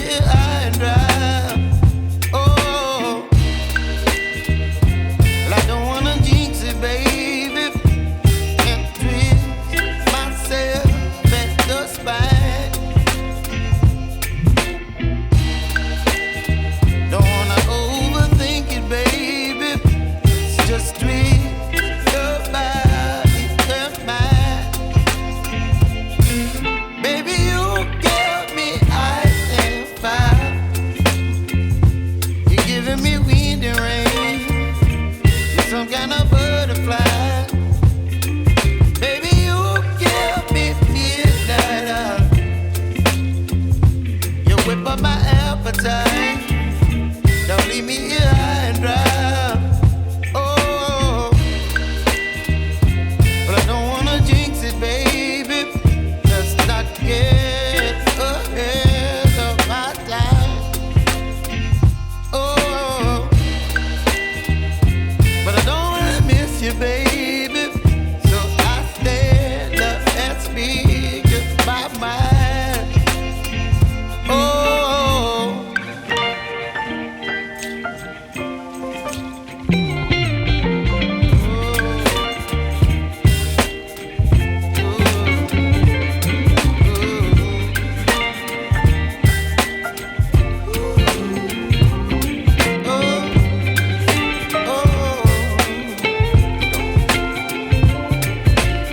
here high and dry. Oh, well, I don't wanna jinx it, baby, and twist myself at the spine. Don't wanna overthink it, baby. It's just twist your body and mine. Baby, you give me ice and fire. You're giving me wind and rain. You're some kind of butterfly. Baby, you give me midnight. You whip up my appetite. Don't leave me here high and dry. Oh, but I don't wanna jinx it, baby. Let's not get ahead of my time. Oh, but I don't wanna miss you, baby. So I stand up and speak my mind. Oh.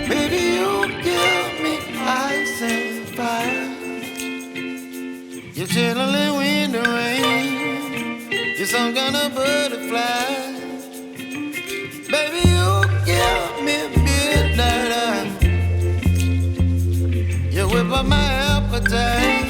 Baby, you give me ice and fire. You're chilling wind and rain. You're some kind of butterfly. Baby, you give me midnight. You whip up my appetite.